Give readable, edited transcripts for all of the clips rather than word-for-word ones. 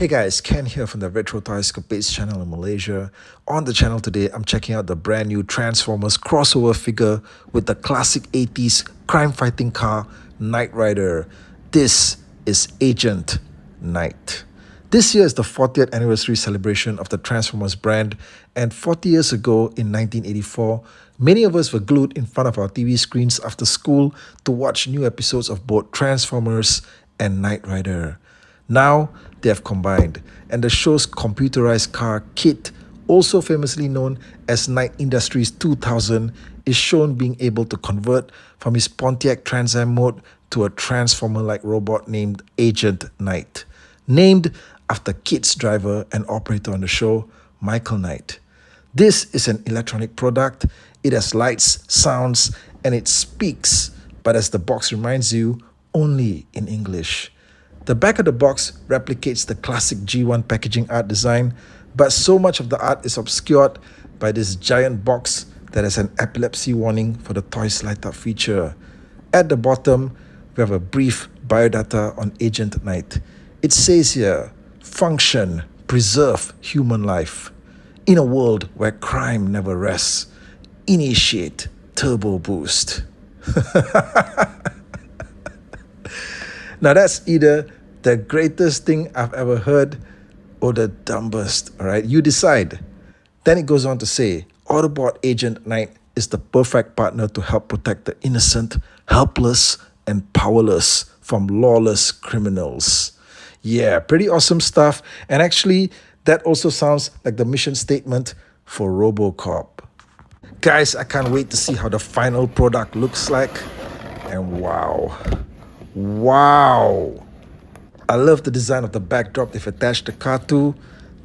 Hey guys, Ken here from the Retro Toys Capades channel in Malaysia. On the channel today, I'm checking out the brand new Transformers crossover figure with the classic 80s crime fighting car, Knight Rider. This is Agent Knight. This year is the 40th anniversary celebration of the Transformers brand, and 40 years ago in 1984, many of us were glued in front of our TV screens after school to watch new episodes of both Transformers and Knight Rider. Now they have combined, and the show's computerized car KITT, also famously known as Knight Industries 2000, is shown being able to convert from his Pontiac Trans Am mode to a transformer-like robot named Agent Knight, named after KITT's driver and operator on the show, Michael Knight. This is an electronic product. It has lights, sounds, and it speaks, but as the box reminds you, only in English. The back of the box replicates the classic G1 packaging art design, but so much of the art is obscured by this giant box that has an epilepsy warning for the Toys Light Up feature. At the bottom, we have a brief biodata on Agent Knight. It says here, function, preserve human life. In a world where crime never rests, initiate turbo boost. Now that's either the greatest thing I've ever heard or the dumbest, all right? You decide. Then it goes on to say, Autobot Agent Knight is the perfect partner to help protect the innocent, helpless, and powerless from lawless criminals. Yeah, pretty awesome stuff. And actually, that also sounds like the mission statement for RoboCop. Guys, I can't wait to see how the final product looks like. And wow. I love the design of the backdrop they've attached the car to.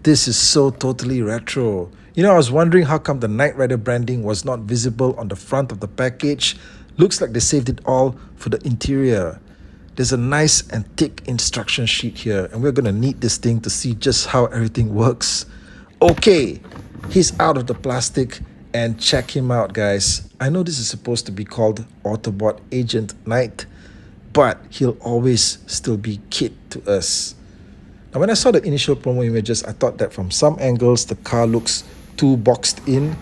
This is so totally retro. You know, I was wondering how come the Knight Rider branding was not visible on the front of the package. Looks like they saved it all for the interior. There's a nice and thick instruction sheet here, and we're gonna need this thing to see just how everything works. Okay, he's out of the plastic, and check him out, guys. I know this is supposed to be called Autobot Agent Knight, but he'll always still be KITT to us. Now, when I saw the initial promo images, I thought that from some angles the car looks too boxed in,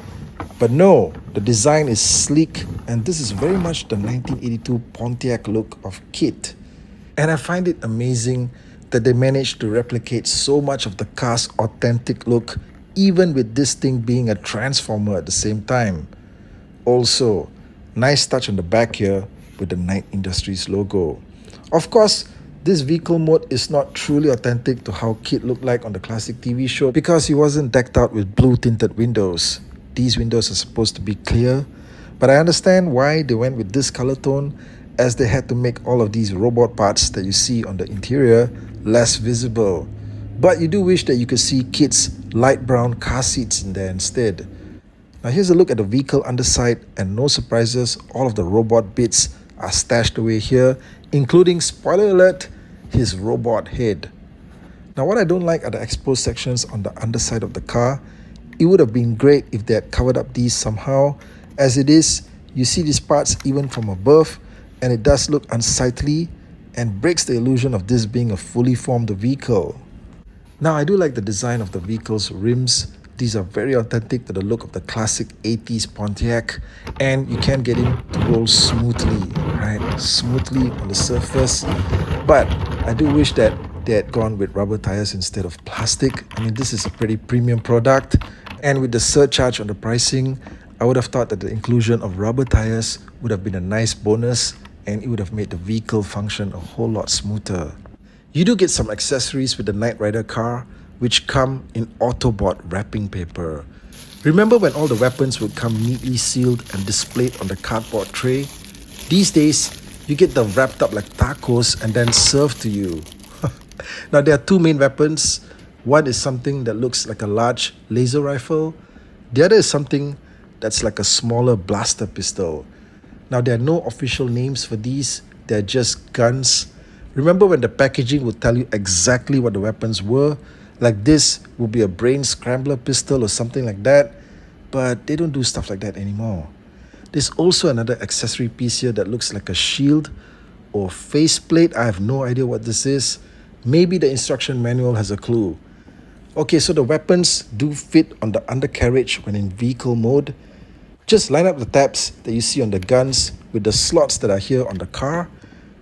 but no, the design is sleek, and this is very much the 1982 Pontiac look of KITT. And I find it amazing that they managed to replicate so much of the car's authentic look, even with this thing being a transformer at the same time. Also, nice touch on the back here with the Knight Industries logo. Of course, this vehicle mode is not truly authentic to how KITT looked like on the classic TV show because he wasn't decked out with blue tinted windows. These windows are supposed to be clear, but I understand why they went with this color tone, as they had to make all of these robot parts that you see on the interior less visible. But you do wish that you could see KITT's light brown car seats in there instead. Now here's a look at the vehicle underside, and no surprises, all of the robot bits are stashed away here, including, spoiler alert, his robot head. Now what I don't like are the exposed sections on the underside of the car. It would have been great if they had covered up these somehow. As it is, you see these parts even from above, and it does look unsightly and breaks the illusion of this being a fully formed vehicle. Now I do like the design of the vehicle's rims. These are very authentic to the look of the classic 80s Pontiac, and you can get him to roll smoothly, right? Smoothly on the surface. But I do wish that they had gone with rubber tires instead of plastic. I mean, this is a pretty premium product, and with the surcharge on the pricing, I would have thought that the inclusion of rubber tires would have been a nice bonus, and it would have made the vehicle function a whole lot smoother. You do get some accessories with the Knight Rider car, which come in Autobot wrapping paper. Remember when all the weapons would come neatly sealed and displayed on the cardboard tray? These days, you get them wrapped up like tacos and then served to you. Now there are two main weapons. One is something that looks like a large laser rifle. The other is something that's like a smaller blaster pistol. Now there are no official names for these, they're just guns. Remember when the packaging would tell you exactly what the weapons were? Like this would be a brain scrambler pistol or something like that, but they don't do stuff like that anymore. There's also another accessory piece here that looks like a shield or faceplate. I have no idea what this is, Maybe the instruction manual has a clue. Okay, so the weapons do fit on the undercarriage when in vehicle mode. Just line up the tabs that you see on the guns with the slots that are here on the car.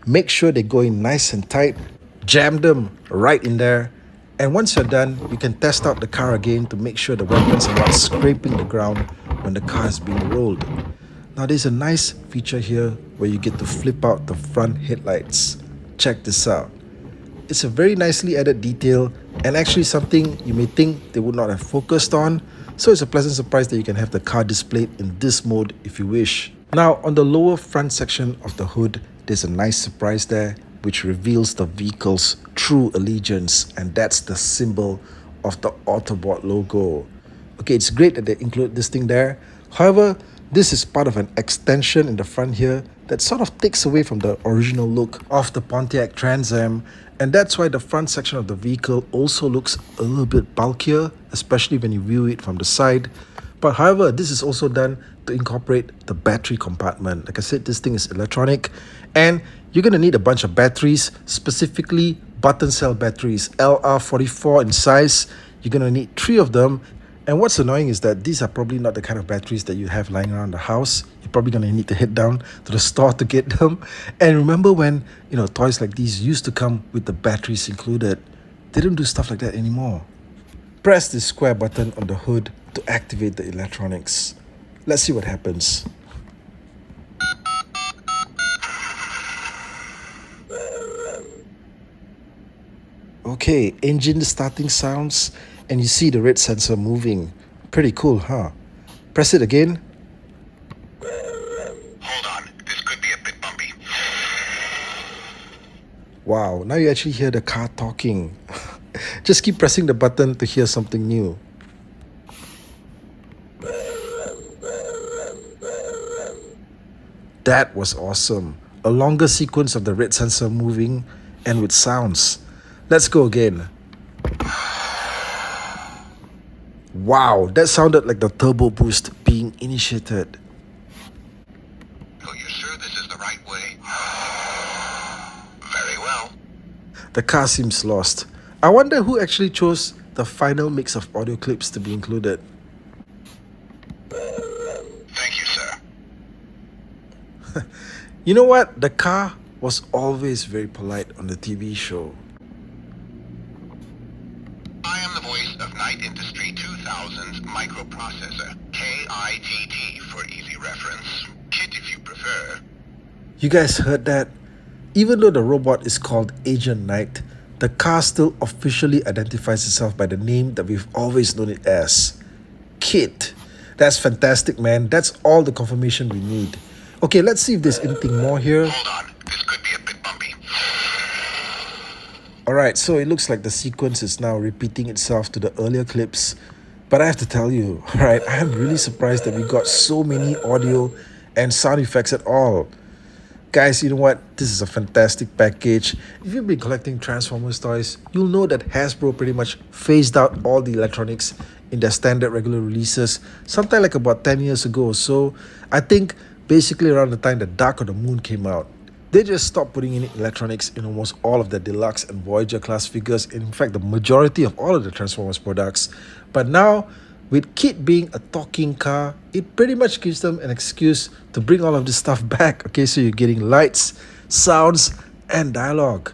Make sure they go in nice and tight. Jam them right in there. And once you're done, you can test out the car again to make sure the weapons are not scraping the ground when the car is being rolled. Now there's a nice feature here where you get to flip out the front headlights. Check this out. It's a very nicely added detail and actually something you may think they would not have focused on. So it's a pleasant surprise that you can have the car displayed in this mode if you wish. Now on the lower front section of the hood, there's a nice surprise there which reveals the vehicle's true allegiance, and that's the symbol of the Autobot logo. Okay, it's great that they include this thing there. However, this is part of an extension in the front here that sort of takes away from the original look of the Pontiac Trans Am, and that's why the front section of the vehicle also looks a little bit bulkier, especially when you view it from the side. But however, this is also done to incorporate the battery compartment. Like I said, this thing is electronic, and you're going to need a bunch of batteries, specifically button cell batteries, LR44 in size. You're going to need 3 of them. And what's annoying is that these are probably not the kind of batteries that you have lying around the house. You're probably going to need to head down to the store to get them. And remember when, toys like these used to come with the batteries included? They don't do stuff like that anymore. Press the square button on the hood to activate the electronics. Let's see what happens. Okay, engine starting sounds, and you see the red sensor moving. Pretty cool, huh? Press it again. Hold on, this could be a bit bumpy. Wow, now you actually hear the car talking. Just keep pressing the button to hear something new. That was awesome. A longer sequence of the red sensor moving and with sounds. Let's go again. Wow, that sounded like the turbo boost being initiated. Are you sure this is the right way? Very well. The car seems lost. I wonder who actually chose the final mix of audio clips to be included. Thank you, sir. You know what? The car was always very polite on the TV show. I am the voice of Night Industry 2000's microprocessor, KITT for easy reference. KITT if you prefer. You guys heard that? Even though the robot is called Agent Knight, the car still officially identifies itself by the name that we've always known it as. KITT. That's fantastic, man. That's all the confirmation we need. Okay, let's see if there's anything more here. Hold on, this could be a bit bumpy. Alright, so it looks like the sequence is now repeating itself to the earlier clips. But I have to tell you, alright, I am really surprised that we got so many audio and sound effects at all. Guys, you know what? This is a fantastic package. If you've been collecting Transformers toys, you'll know that Hasbro pretty much phased out all the electronics in their standard regular releases sometime like about 10 years ago or so. I think basically around the time the Dark of the Moon came out. They just stopped putting in electronics in almost all of the Deluxe and Voyager class figures, in fact the majority of all of the Transformers products. But now, with KITT being a talking car, it pretty much gives them an excuse to bring all of this stuff back. Okay, so you're getting lights, sounds, and dialogue.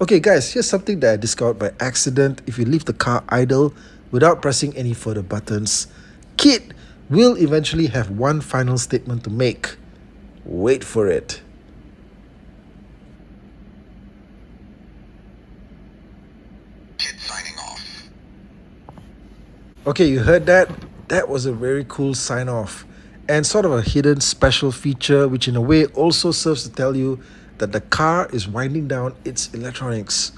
Okay guys, here's something that I discovered by accident. If you leave the car idle without pressing any further buttons, KITT will eventually have one final statement to make. Wait for it. KITT signing off. Okay, you heard that? That was a very cool sign off and sort of a hidden special feature which in a way also serves to tell you that the car is winding down its electronics.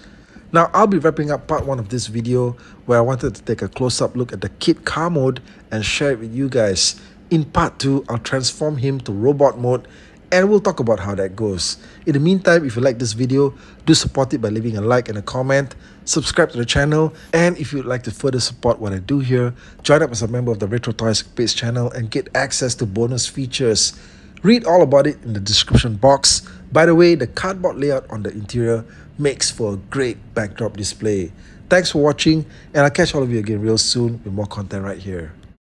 Now I'll be wrapping up part 1 of this video where I wanted to take a close-up look at the KITT car mode and share it with you guys. In part 2, I'll transform him to robot mode and we'll talk about how that goes. In the meantime, if you like this video, do support it by leaving a like and a comment, subscribe to the channel, and if you'd like to further support what I do here, join up as a member of the Retro Toys Page channel and get access to bonus features. Read all about it in the description box. By the way, the cardboard layout on the interior makes for a great backdrop display. Thanks for watching, and I'll catch all of you again real soon with more content right here.